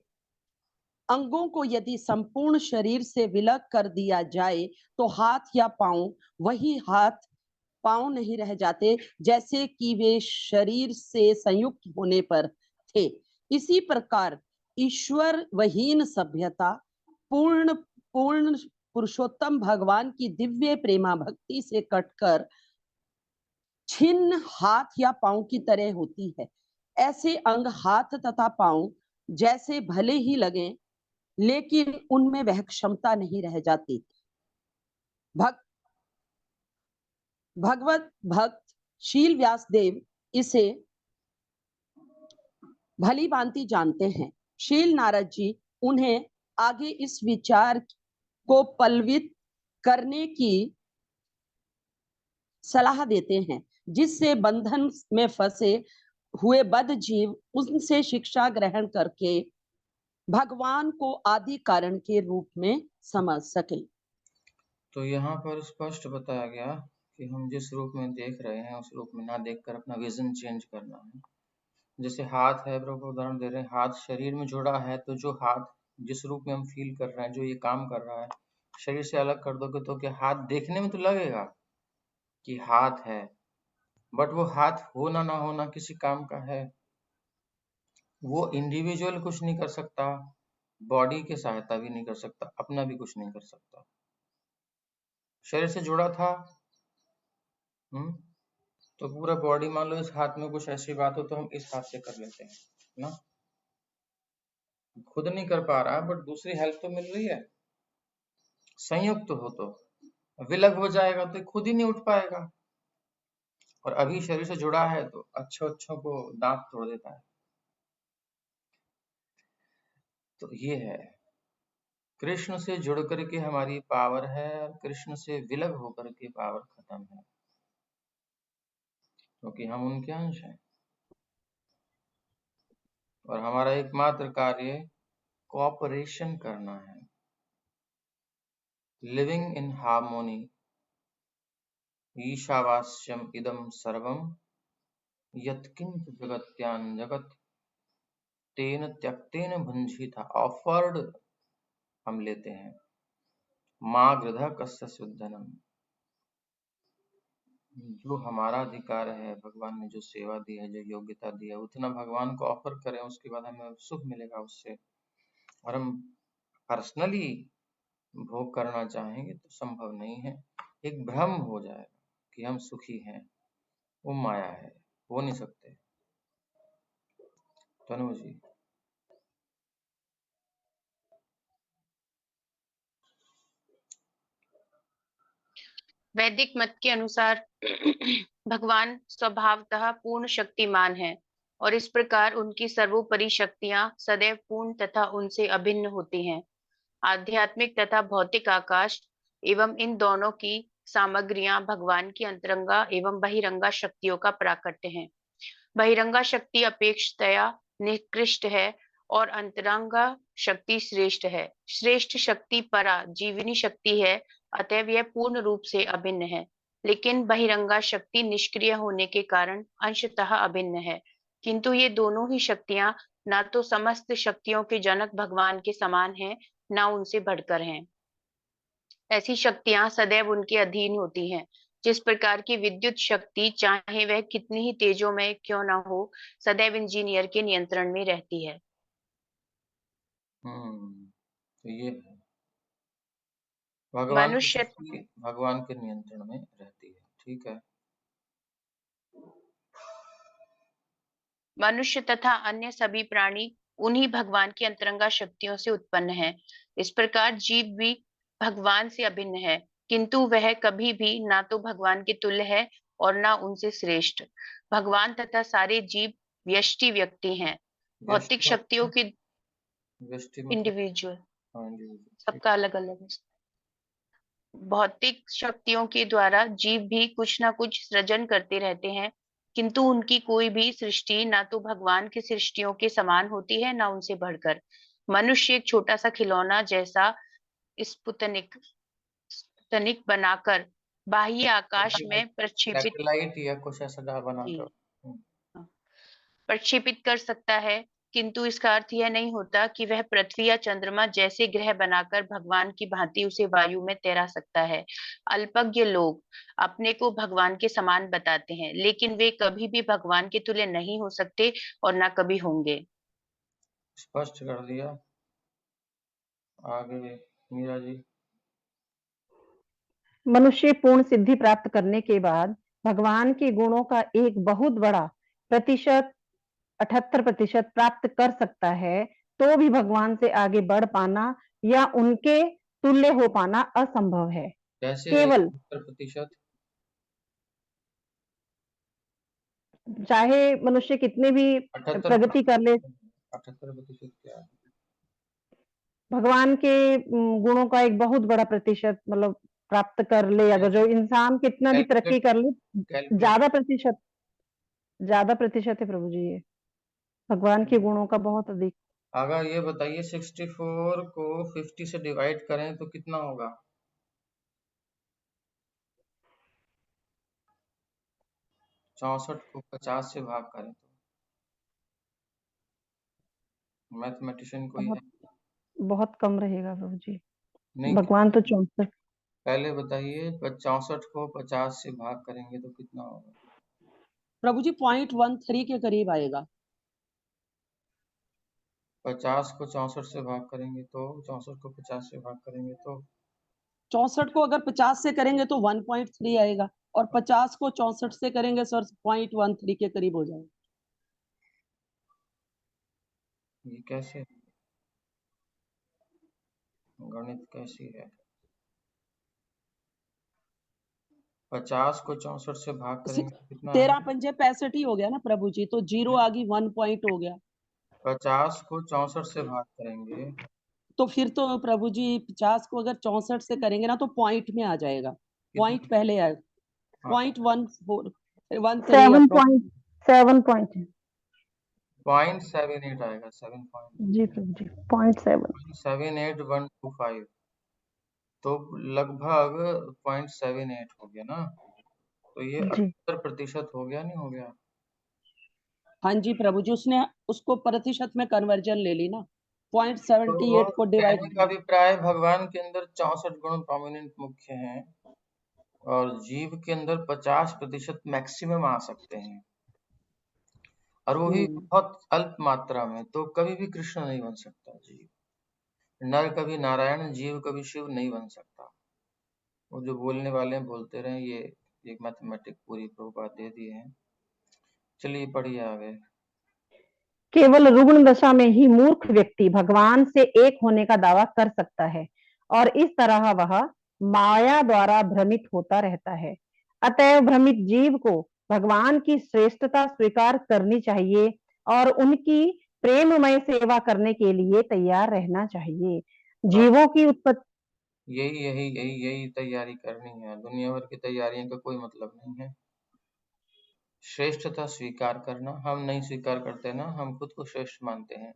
अंगों को यदि संपूर्ण शरीर से विलग कर दिया जाए तो हाथ या पांव वही हाथ पांव नहीं रह जाते जैसे कि वे शरीर से संयुक्त होने पर थे। इसी प्रकार ईश्वर वहीन सभ्यता पूर्ण पुरुषोत्तम भगवान की दिव्य प्रेमा भक्ति से कटकर छिन्न हाथ या पांव की तरह होती है। ऐसे अंग हाथ तथा पांव जैसे भले ही लगे, लेकिन उनमें वह क्षमता नहीं रह जाती। भगवत भक्त शील व्यासदेव इसे भली भांति जानते हैं। शील नारद जी उन्हें आगे इस विचार को पल्वित करने की सलाह देते हैं, जिससे बंधन में फंसे हुए बद्ध जीव उनसे शिक्षा ग्रहण करके भगवान को आदि कारण के रूप में समझ सके। तो यहाँ पर स्पष्ट बताया गया कि हम जिस रूप में देख रहे हैं उस रूप में ना देखकर अपना विजन चेंज करना है। जैसे हाथ है, प्रभु उदाहरण दे रहे हैं, हाथ शरीर में जुड़ा है, तो जो हाथ जिस रूप में हम फील कर रहे हैं, जो ये काम कर रहा है, शरीर से अलग कर दोगे तो क्या हाथ देखने में तो लगेगा कि हाथ है, बट वो हाथ होना ना होना किसी काम का है। वो इंडिविजुअल कुछ नहीं कर सकता, बॉडी की सहायता भी नहीं कर सकता, अपना भी कुछ नहीं कर सकता। शरीर से जुड़ा था, तो पूरा बॉडी, मान लो इस हाथ में कुछ ऐसी बात हो तो हम इस हाथ से कर लेते हैं ना, खुद नहीं कर पा रहा बट दूसरी हेल्प तो मिल रही है। संयुक्त हो तो विलग हो जाएगा तो खुद ही नहीं उठ पाएगा, और अभी शरीर से जुड़ा है तो अच्छों को दांत तोड़ देता है। तो ये है, कृष्ण से जुड़ करके हमारी पावर है, और कृष्ण से विलग होकर के पावर खत्म है, क्योंकि हम उनके अंश हैं। और हमारा एकमात्र कार्य कोऑपरेशन करना है, लिविंग इन हार्मोनी। ईशावास्यम इदम सर्वम यत्किंच जगत्यान जगत तेन त्यक्तेन भुंजीता। ऑफर्ड हम लेते हैं, माँ गृधा कस्य सुद्धनम। जो हमारा अधिकार है, भगवान ने जो सेवा दी है, जो योग्यता दी है, उतना भगवान को ऑफर करें, उसके बाद हमें सुख मिलेगा उससे। और हम पर्सनली भोग करना चाहेंगे तो संभव नहीं है। एक भ्रम हो जाएगा कि हम सुखी हैं, वो माया है, हो नहीं सकते। तनु जी। वैदिक मत के अनुसार भगवान स्वभावतः पूर्ण शक्तिमान है, और इस प्रकार उनकी सर्वोपरि शक्तियां सदैव पूर्ण तथा उनसे अभिन्न होती हैं। आध्यात्मिक तथा भौतिक आकाश एवं इन दोनों की सामग्रियां भगवान की अंतरंगा एवं बहिरंगा शक्तियों का प्राकट्य हैं। बहिरंगा शक्ति अपेक्षतया निकृष्ट है और अंतरंगा शक्ति श्रेष्ठ है। श्रेष्ठ शक्ति परा जीवनी शक्ति है, अतएव यह पूर्ण रूप से अभिन्न है। लेकिन बहिरंगा शक्ति निष्क्रिय होने के कारण अंशतः अभिन्न है। किंतु ये दोनों ही शक्तियां ना तो समस्त शक्तियों के जनक भगवान के समान हैं, ना उनसे बढ़कर हैं। ऐसी शक्तियां सदैव उनके अधीन होती हैं। जिस प्रकार की विद्युत शक्ति, चाहे वह कितनी ही तेजोमय क्यों ना हो, सदैव इंजीनियर के नियंत्रण में रहती है। तो ये है, भगवान की मनुष्य शक्ति भगवान के नियंत्रण में रहती है। ठीक है। मनुष्य तथा अन्य सभी प्राणी उन्हीं भगवान की अंतरंगा शक्तियों से उत्पन्न है। इस प्रकार जीव भी भगवान से अभिन्न है, किंतु वह कभी भी ना तो भगवान के तुल्य है और ना उनसे श्रेष्ठ। भगवान तथा सारे जीव व्यष्टि व्यक्ति हैं। भौतिक शक्तियों की व्यष्टि मतलब इंडिविजुअल, इंडिविजुअल, सबका अलग अलग है। भौतिक शक्तियों के द्वारा जीव भी कुछ ना कुछ सृजन करते रहते हैं, किंतु उनकी कोई भी सृष्टि ना तो भगवान की सृष्टियों के समान होती है, ना उनसे बढ़कर। मनुष्य एक छोटा सा खिलौना जैसा स्पुतनिक स्पुतनिक बनाकर बाह्य आकाश में प्रक्षेपित सैटेलाइट या कुछ ऐसा बनाकर प्रक्षेपित कर सकता है, किंतु इसका अर्थ यह नहीं होता कि वह पृथ्वी या चंद्रमा जैसे ग्रह बनाकर भगवान की भांति उसे वायु में तैरा सकता है। अल्पज्ञ लोग अपने को भगवान के समान बताते हैं, लेकिन वे कभी भी भगवान के तुल्य नहीं हो सकते और ना कभी होंगे। स्पष्ट कर दिया। आगे मीरा जी। मनुष्य पूर्ण सिद्धि प्राप्त करने के बाद भगवान के गुणों का एक बहुत बड़ा प्रतिशत 78% प्राप्त कर सकता है, तो भी भगवान से आगे बढ़ पाना या उनके तुल्य हो पाना असंभव है। कैसे है केवल 78%? चाहे मनुष्य कितने भी 78% प्रगति कर ले, 78% क्या है? भगवान के गुणों का एक बहुत बड़ा प्रतिशत मतलब प्राप्त कर ले, अगर जो इंसान कितना भी तरक्की कर ले, कैलकुलेट ज्यादा प्रतिशत है प्रभु जी, ये भगवान के गुणों का बहुत अधिक। अगर ये बताइए 64 को 50 से डिवाइड करें तो कितना होगा? 64 को 50 से भाग करें तो मैथमेटिशियन कोई बहुत है? बहुत कम रहेगा प्रभु जी, नहीं, भगवान तो 64। पहले बताइए 64 को 50 से भाग करेंगे तो कितना होगा? प्रभु जी 0.13 के करीब आएगा। 50 को 64 से भाग करेंगे तो 64 को 50 से भाग करेंगे तो 64 को अगर 50 से करेंगे तो 1.3 आएगा, और 50 को 64 से करेंगे सर 0.13 के करीब हो जाएगा। ये कैसे गणित कैसी है? 50 को 64 से भाग करेंगे तो कितना 13 आएगा? पंजे 65 ही हो गया ना प्रभु जी, तो जीरो आ गई, 1 पॉइंट हो गया। 50 को 64 से भाग करेंगे तो फिर तो प्रभु जी 50 को अगर 64 से करेंगे ना तो पॉइंट में आ जाएगा, पॉइंट कितना? पहले आएगा, हाँ, 0.1413 7.7 पॉइंट 0.78 आएगा, जी प्रभु जी, 0.7। 78125 तो लगभग 0.78 हो गया ना, तो ये जी 78% हो गया, नहीं हो गया? हाँ जी प्रभु जी, उसने उसको प्रतिशत में कन्वर्जन ले ली ना, तो 0.78 को डिवाइड कहने का किया। अभिप्राय भगवान के अंदर 64 गुण प्रोमिनेंट मुख्य हैं और जीव के अंदर 50% मैक्सिमम आ सकते हैं, और वो भी हम्म बहुत अल्प मात्रा में। तो कभी भी कृष्ण नहीं बन सकता जीव, नर कभी नारायण, जीव कभी शिव नहीं बन सकता। वो जो बोलने वाले हैं बोलते रहे, ये एक मैथमेटिक पूरी प्रभुपाद दे दिए हैं। चलिए पढ़िए आगे। केवल रुग्ण दशा में ही मूर्ख व्यक्ति भगवान से एक होने का दावा कर सकता है, और इस तरह वह माया द्वारा भ्रमित होता रहता है। अतएव भ्रमित जीव को भगवान की श्रेष्ठता स्वीकार करनी चाहिए और उनकी प्रेममय सेवा करने के लिए तैयार रहना चाहिए। हाँ, जीवों की उत्पत्ति यही तैयारी करनी है, दुनिया भर की तैयारियों का कोई मतलब नहीं है। श्रेष्ठता स्वीकार करना, हम नहीं स्वीकार करते ना, हम खुद को श्रेष्ठ मानते हैं।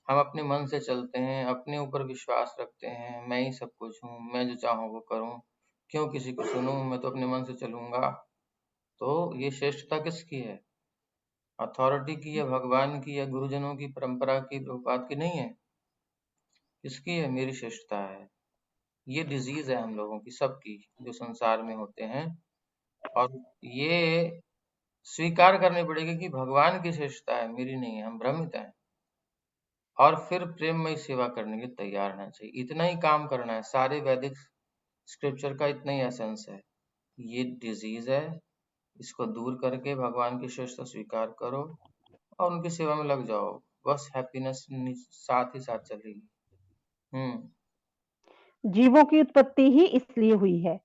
हम अपने मन से चलते हैं, अपने ऊपर विश्वास रखते हैं, मैं ही सब कुछ हूँ, मैं जो चाहूँ वो करूँ, क्यों किसी को सुनूं, मैं तो अपने मन से चलूंगा। तो ये श्रेष्ठता किसकी है? अथॉरिटी की या भगवान की या गुरुजनों की परंपरा की, प्रभुपाद की नहीं है। किसकी है? मेरी श्रेष्ठता है। ये डिजीज है हम लोगों की सबकी जो संसार में होते हैं, और ये स्वीकार करनी पड़ेगी कि भगवान की श्रेष्ठता है, मेरी नहीं है, हम भ्रमित हैं। और फिर प्रेममय सेवा करने के लिए तैयार रहना चाहिए, इतना ही काम करना है। सारे वैदिक स्क्रिप्चर का इतना ही एसेंस है। ये डिजीज है, इसको दूर करके भगवान की श्रेष्ठता स्वीकार करो और उनकी सेवा में लग जाओ, बस हैप्पीनेस साथ ही साथ चलेगी। जीवों की उत्पत्ति ही इसलिए हुई है।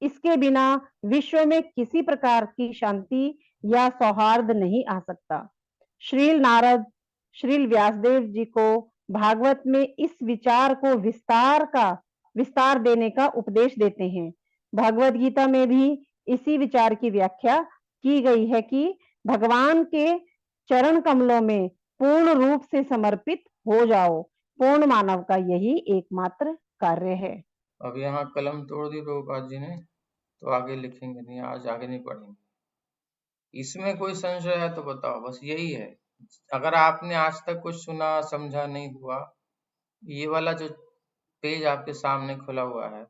इसके बिना विश्व में किसी प्रकार की शांति या सौहार्द नहीं आ सकता। श्रील नारद श्रील व्यासदेव जी को भागवत में इस विचार को विस्तार देने का उपदेश देते हैं। भगवत गीता में भी इसी विचार की व्याख्या की गई है कि भगवान के चरण कमलों में पूर्ण रूप से समर्पित हो जाओ। पूर्ण मानव का यही एकमात्र कार्य है। अब यहाँ कलम तोड़ दी प्रभुपाद जी ने, तो आगे लिखेंगे नहीं, आज आगे नहीं पढ़ेंगे। इसमें कोई संशय है तो बताओ, बस यही है। अगर आपने आज तक कुछ सुना समझा नहीं हुआ, ये वाला जो पेज आपके सामने खुला हुआ है,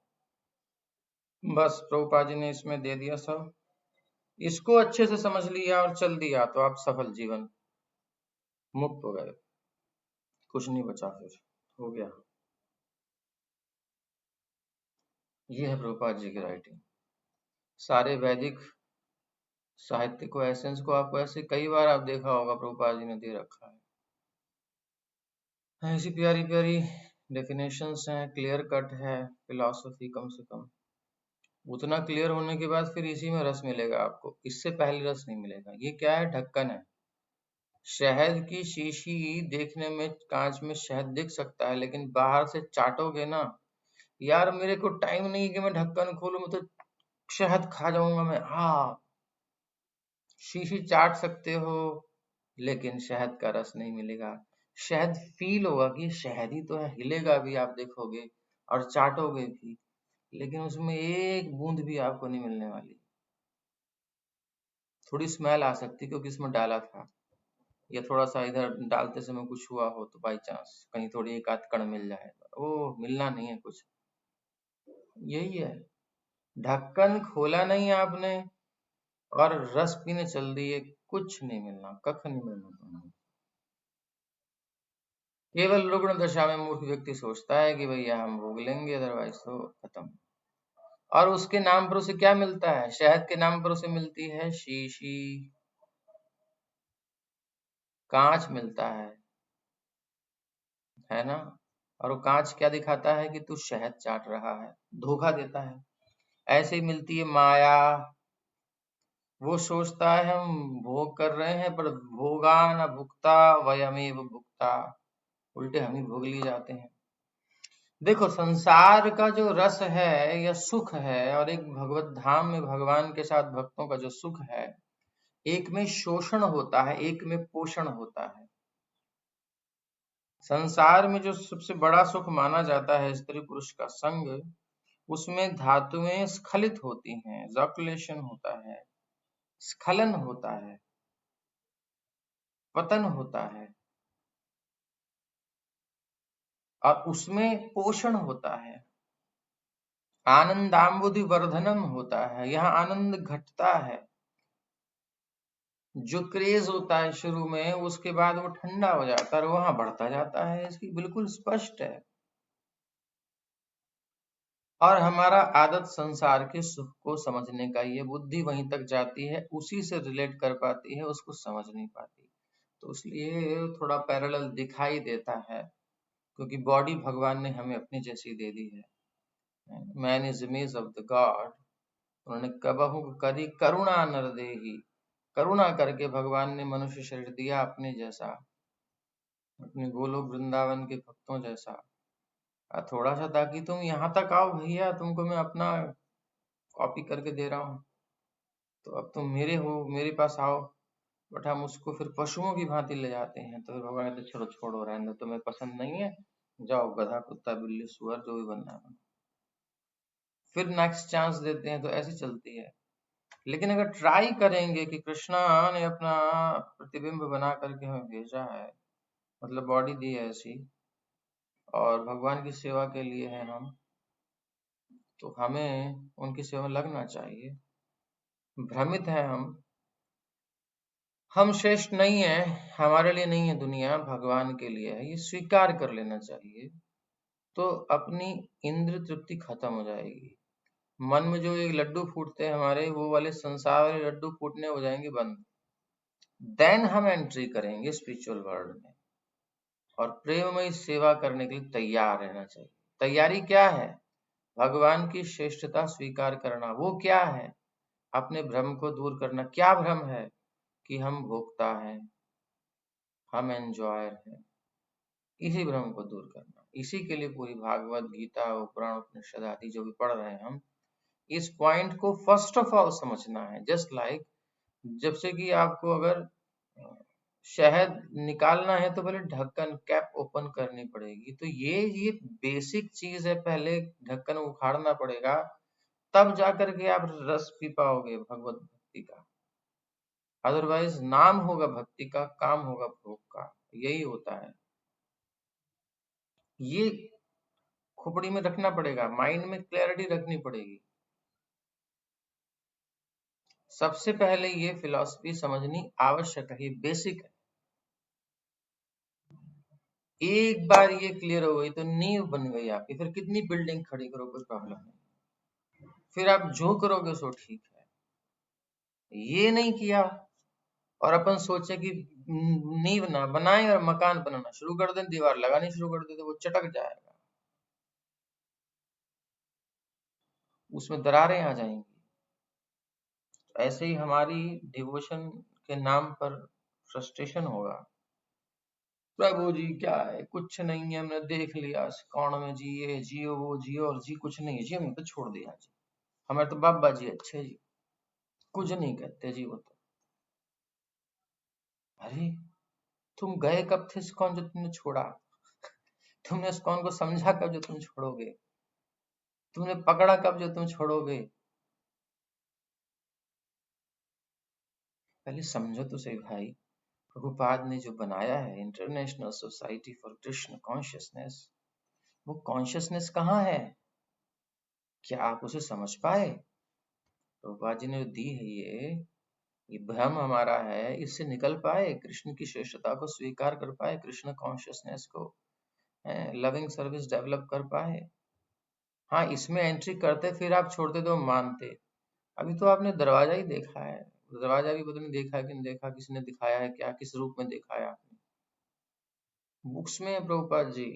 बस प्रभुपाद जी ने इसमें दे दिया सब। इसको अच्छे से समझ लिया और चल दिया तो आप सफल जीवन मुक्त हो गए, कुछ नहीं बचा, फिर हो गया। ये है प्रभुपाद जी की राइटिंग। सारे वैदिक साहित्य को, एसेंस को आपको ऐसे कई बार आप देखा होगा प्रभुपाद जी ने दे रखा है। ऐसी प्यारी प्यारी डेफिनेशंस हैं, क्लियर कट है फिलॉसफी। कम से कम उतना क्लियर होने के बाद फिर इसी में रस मिलेगा आपको, इससे पहले रस नहीं मिलेगा। ये क्या है? ढक्कन है। शहद की शीशी देखने में कांच में शहद दिख सकता है, लेकिन बाहर से चाटोगे ना, यार मेरे को टाइम नहीं कि मैं ढक्कन खोलूं, मैं तो शहद खा जाऊंगा मैं। हाँ, शीशी चाट सकते हो लेकिन शहद का रस नहीं मिलेगा। शहद फील होगा कि शहद ही तो है, हिलेगा भी आप देखोगे और चाटोगे भी, लेकिन उसमें एक बूंद भी आपको नहीं मिलने वाली। थोड़ी स्मेल आ सकती क्योंकि इसमें डाला था, या थोड़ा सा इधर डालते समय कुछ हुआ हो तो बाई चांस कहीं थोड़ी एक आध कण मिल जाए, ओ मिलना नहीं है कुछ। यही है, ढक्कन खोला नहीं आपने और रस पीने चल दिए, कुछ नहीं मिलना, कख नहीं मिलना तुम्हें। केवल रुग्ण दशा में मूर्ख व्यक्ति सोचता है कि भैया हम भोग लेंगे, अदरवाइज तो खत्म। और उसके नाम पर उसे क्या मिलता है? शहद के नाम पर उसे मिलती है शीशी, कांच मिलता है ना। और वो कांच क्या दिखाता है कि तू शहद चाट रहा है, धोखा देता है। ऐसे ही मिलती है माया। वो सोचता है हम भोग कर रहे हैं, पर भोगा न भुक्ता वयमेव भुक्ता, उल्टे हम ही भोग लिए जाते हैं। देखो, संसार का जो रस है या सुख है, और एक भगवत धाम में भगवान के साथ भक्तों का जो सुख है, एक में शोषण होता है, एक में पोषण होता है। संसार में जो सबसे बड़ा सुख माना जाता है स्त्री पुरुष का संग, उसमें धातुएं स्खलित होती हैं, जॉकुलेशन होता है, स्खलन होता है, पतन होता है, और उसमें पोषण होता है, आनंदाम्बुधि वर्धनम होता है। यहाँ आनंद घटता है, जो क्रेज होता है शुरू में, उसके बाद वो ठंडा हो जाता है और वहां बढ़ता जाता है। इसकी बिल्कुल स्पष्ट है। और हमारा आदत संसार के सुख को समझने का, ये बुद्धि वहीं तक जाती है, उसी से रिलेट कर पाती है, उसको समझ नहीं पाती। तो इसलिए थोड़ा पैरेलल दिखाई देता है, क्योंकि बॉडी भगवान ने हमें अपनी जैसी दे दी है। Man is image of the God. उन्होंने कबहू करी करुणा नर देही, करुणा करके भगवान ने मनुष्य शरीर दिया अपने जैसा, अपने गोलोक वृंदावन के भक्तों जैसा। थोड़ा सा ताकि तुम यहाँ तक आओ भैया, तुमको मैं अपना कॉपी करके दे रहा हूँ, तो अब तुम मेरे हो, मेरे पास आओ। बट हम उसको फिर पशुओं की भांति ले जाते हैं, तो फिर भगवान कहते छोड़ो छोड़ो, रहने दो, तुम्हें पसंद नहीं है, जाओ गधा कुत्ता बिल्ली सुअर जो भी बनना है। फिर नेक्स्ट चांस देते हैं, तो ऐसी चलती है। लेकिन अगर ट्राई करेंगे कि कृष्णा ने अपना प्रतिबिंब बना करके हमें भेजा है, मतलब बॉडी दी है ऐसी, और भगवान की सेवा के लिए है हम, तो हमें उनकी सेवा में लगना चाहिए। भ्रमित है हम श्रेष्ठ नहीं है, हमारे लिए नहीं है दुनिया, भगवान के लिए है, ये स्वीकार कर लेना चाहिए। तो अपनी इंद्र तृप्ति खत्म हो जाएगी। मन में जो एक लड्डू फूटते हैं हमारे, वो वाले संसार वाले लड्डू फूटने हो जाएंगे बंद। देन हम एंट्री करेंगे स्पिरिचुअल वर्ल्ड में, और प्रेममय सेवा करने के लिए तैयार रहना चाहिए। तैयारी क्या है? भगवान की श्रेष्ठता स्वीकार करना। वो क्या है? अपने भ्रम को दूर करना। क्या भ्रम है? कि हम भोक्ता हैं, हम एंजॉयर हैं। इसी भ्रम को दूर करना, इसी के लिए पूरी भागवत गीता और पुराण उपनिषद आदि जो भी पढ़ रहे हैं हम, इस पॉइंट को फर्स्ट ऑफ ऑल समझना है। जस्ट लाइक जब से कि आपको अगर शहद निकालना है तो पहले ढक्कन कैप ओपन करनी पड़ेगी, तो ये बेसिक चीज है। पहले ढक्कन उखाड़ना पड़ेगा, तब जाकर के आप रस पी पाओगे भगवत भक्ति का। अदरवाइज नाम होगा भक्ति का, काम होगा भोग का। यही होता है। ये खोपड़ी में रखना पड़ेगा, माइंड में क्लैरिटी रखनी पड़ेगी। सबसे पहले ये फिलॉसफी समझनी आवश्यक है, ये बेसिक है। एक बार ये क्लियर हो गई तो नींव बन गई आपकी, फिर कितनी बिल्डिंग खड़ी करो कोई प्रॉब्लम नहीं। फिर आप जो करोगे सो ठीक है। ये नहीं किया और अपन सोचे कि नींव ना बनाए और मकान बनाना शुरू कर दें, दीवार लगानी शुरू कर दे तो वो चटक जाएगा, उसमें दरारें आ जाएंगी। ऐसे ही हमारी डिवोशन के नाम पर फ्रस्ट्रेशन होगा। प्रभु जी क्या है, कुछ नहीं है, हमने देख लिया कौन में जी, ये जियो वो जियो और जी कुछ नहीं है जी, हमने तो छोड़ दिया जी, हमारे तो बाबा जी अच्छे जी, कुछ नहीं कहते जी वो तो। अरे तुम गए कब थे इस्कॉन जो तुमने छोड़ा? तुमने इस्कॉन को समझा कब जो तुम छोड़ोगे? तुमने पकड़ा कब जो तुम छोड़ोगे? पहले समझो तो सही भाई, प्रभुपाद ने जो बनाया है international society for Krishna consciousness, वो कॉन्शियसनेस कहाँ है? क्या आप उसे समझ पाए? प्रभुपाद जी ने जो दी है ये भ्रम हमारा है, इससे निकल पाए, कृष्ण की श्रेष्ठता को स्वीकार कर पाए, कृष्ण कॉन्शियसनेस को लविंग सर्विस डेवलप कर पाए। हाँ, इसमें एंट्री करते फिर आप छोड़ते तो मानते। अभी तो आपने दरवाजा ही देखा है, दरवाजा भी पता नहीं देखा है कि नहीं देखा, किसने दिखाया है क्या, किस रूप में देखा है आपने? बुक्स में है प्रभुपाद जी,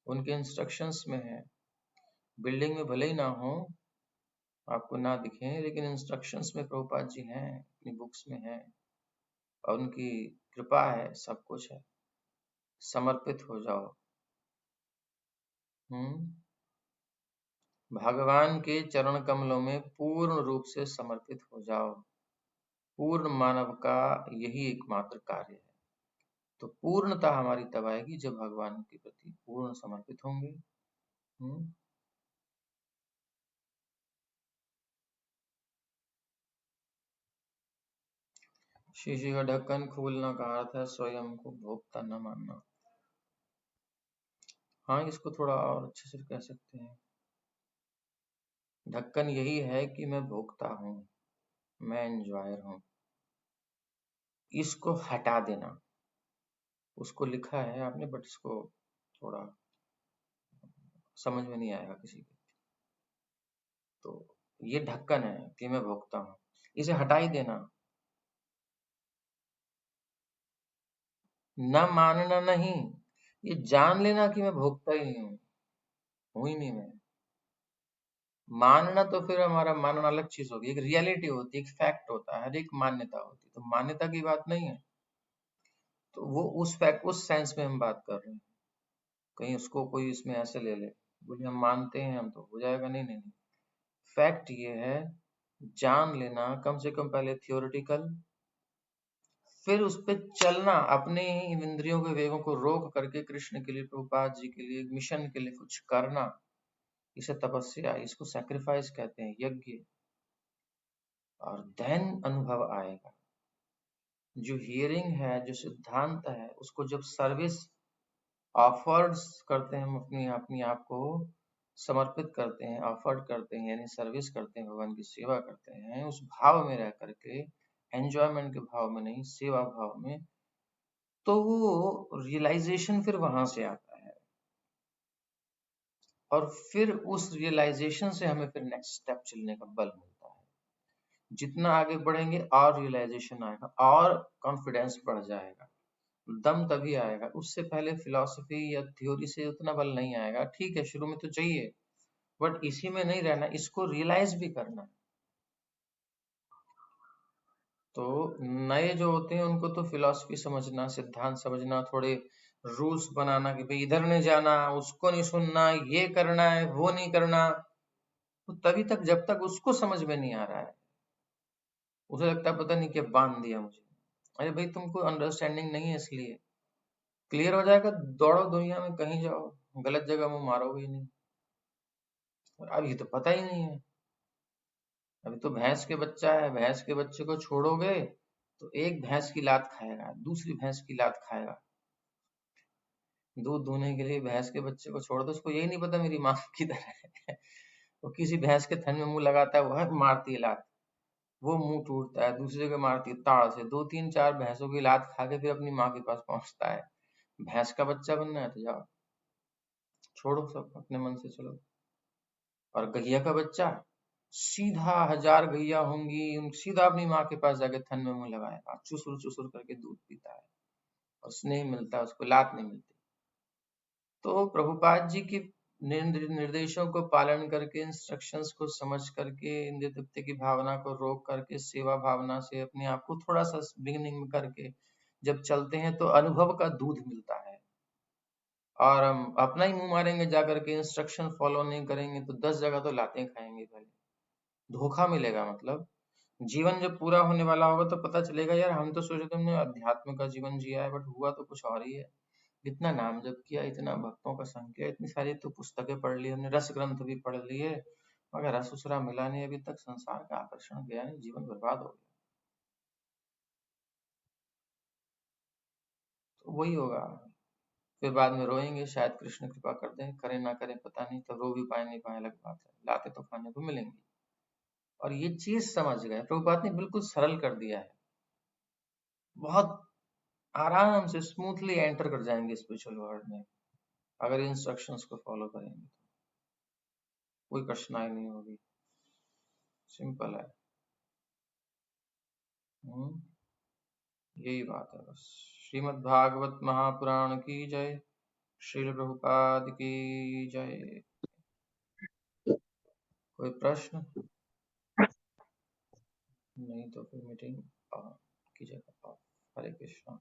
उनके इंस्ट्रक्शंस में है। बिल्डिंग में भले ही ना हो, आपको ना दिखे, लेकिन इंस्ट्रक्शंस में प्रभुपाद जी हैं, अपनी बुक्स में है, और उनकी कृपा है, सब कुछ है। समर्पित हो जाओ। भगवान के चरण कमलों में पूर्ण रूप से समर्पित हो जाओ। पूर्ण मानव का यही एकमात्र कार्य है। तो पूर्णता हमारी तब आएगी जब भगवान के प्रति पूर्ण समर्पित होंगे। शीशी का ढक्कन खोलना का अर्थ है स्वयं को भोक्ता न मानना। हाँ, इसको थोड़ा और अच्छे से कह सकते हैं। ढक्कन यही है कि मैं भोक्ता हूँ, मैं एंजॉयर हूँ, इसको हटा देना। उसको लिखा है आपने, बट इसको थोड़ा समझ में नहीं आएगा किसी के। तो ये ढक्कन है कि मैं भोक्ता हूँ, इसे हटा ही देना। न मानना नहीं, ये जान लेना कि मैं भोक्ता ही नहीं हूँ ही नहीं मैं। मानना तो फिर हमारा मानना अलग चीज होगी, एक रियलिटी होती है, एक फैक्ट होता है, हर एक मान्यता होती है, तो मान्यता की बात नहीं है। तो वो उस फैक्ट, उस सेंस में हम बात कर रहे हैं। कहीं उसको कोई इसमें ऐसे ले ले, बोले हम मानते हैं हम तो हो जाएगा, नहीं नहीं नहीं। फैक्ट ये है, जान लेना कम से कम पहले थियोरिटिकल, फिर उस पे चलना, अपने ही इंद्रियों के वेगों को रोक करके कृष्ण के लिए, प्रभुपाद जी के लिए, मिशन के लिए कुछ करना। इसे तपस्या, इसको सैक्रिफाइस कहते हैं, यज्ञ। और देन अनुभव आएगा। जो हियरिंग है, जो सिद्धांत है, उसको जब सर्विस ऑफर्ड्स करते हैं, हम अपनी अपनी आप को समर्पित करते हैं, ऑफर्ड करते हैं, यानी सर्विस करते हैं, भगवान की सेवा करते हैं, उस भाव में रह करके, एंजॉयमेंट के भाव में नहीं, सेवा भाव में, तो वो रियलाइजेशन फिर वहां से आता है। और फिर उस रियलाइजेशन से हमें फिर नेक्स्ट स्टेप चलने का बल मिलता है। जितना आगे बढ़ेंगे और रियलाइजेशन आएगा और कॉन्फिडेंस बढ़ जाएगा, दम तभी आएगा। उससे पहले फिलॉसफी या थ्योरी से उतना बल नहीं आएगा। ठीक है, शुरू में तो चाहिए, बट इसी में नहीं रहना, इसको रियलाइज भी करना है। तो नए जो होते हैं उनको तो फिलॉसफी समझना, सिद्धांत समझना, थोड़े रूल्स बनाना कि भाई इधर नहीं जाना, उसको नहीं सुनना, ये करना है, वो नहीं करना, तो तभी तक जब तक उसको समझ में नहीं आ रहा है, उसे लगता है पता नहीं क्या बांध दिया मुझे। अरे भाई, तुमको अंडरस्टैंडिंग नहीं है, इसलिए क्लियर हो जाएगा। दौड़ो दुनिया में, कहीं जाओ, गलत जगह मुंह मारोगे ही नहीं। अब ये तो पता ही नहीं है। अभी तो भैंस के बच्चा है, भैंस के बच्चे को छोड़ोगे तो एक भैंस की लात खाएगा, दूसरी भैंस की लात खाएगा। दूध दूहने के लिए भैंस के बच्चे को छोड़ दो, उसको यही नहीं पता मेरी माँ किधर है। वो किसी भैंस के थन में मुंह लगाता है, वह मारती है लात, वो मुंह टूटता है, दूसरे को मारती है ताड़ से, 2 3 4 भैंसों की लात खा के फिर अपनी माँ के पास पहुंचता है। भैंस का बच्चा बनना है तो जाओ, छोड़ो सब, अपने मन से चलो। और गैया का बच्चा सीधा 1000 गैया होंगी, सीधा अपनी माँ के पास जाके थन में मुंह लगाएगा, चुसुर चुसुर करके दूध पीता है और स्नेह मिलता है, उसको लात नहीं मिलती। तो प्रभुपाद जी की निर्देशों को पालन करके, इंस्ट्रक्शंस को समझ करके, इंद्रिय तृप्ति की भावना को रोक करके, सेवा भावना से अपने आप को थोड़ा सा बिगिनिंग में करके जब चलते हैं तो अनुभव का दूध मिलता है। और हम अपना ही मुंह मारेंगे जाकर के, इंस्ट्रक्शन फॉलो नहीं करेंगे तो 10 जगह तो लातें खाएंगे, पहले धोखा मिलेगा। मतलब जीवन जब पूरा होने वाला होगा तो पता चलेगा यार हम तो सोचे थे हमने अध्यात्म का जीवन जिया है, बट हुआ तो कुछ और ही है। इतना नाम जप किया, इतना भक्तों का संग किया, इतनी सारी तो पुस्तकें पढ़ ली हमने, रस ग्रंथ भी पढ़ लिए, मगर रस उसरा मिला नहीं अभी तक, संसार का आकर्षण गया नहीं, जीवन बर्बाद हो गया। तो वही होगा, फिर बाद में रोएंगे, शायद कृष्ण कृपा कर दें, करें ना करें पता नहीं, तब रो भी पाए नहीं पाए अलग बात है, लाते तो खाने को मिलेंगी। और ये चीज समझ गए प्रभुपाद ने, बिल्कुल सरल कर दिया है, बहुत आराम से स्मूथली एंटर कर जाएंगे स्पिरिचुअल वर्ल्ड में, अगर इंस्ट्रक्शंस को फॉलो करेंगे तो कोई कठिनाई नहीं होगी, सिंपल है। यही बात है बस। श्रीमद् भागवत महापुराण की जय, श्रील प्रभुपाद की जय। कोई प्रश्न? नहीं तो फिर मीटिंग कीजिएगा। हरे कृष्णा।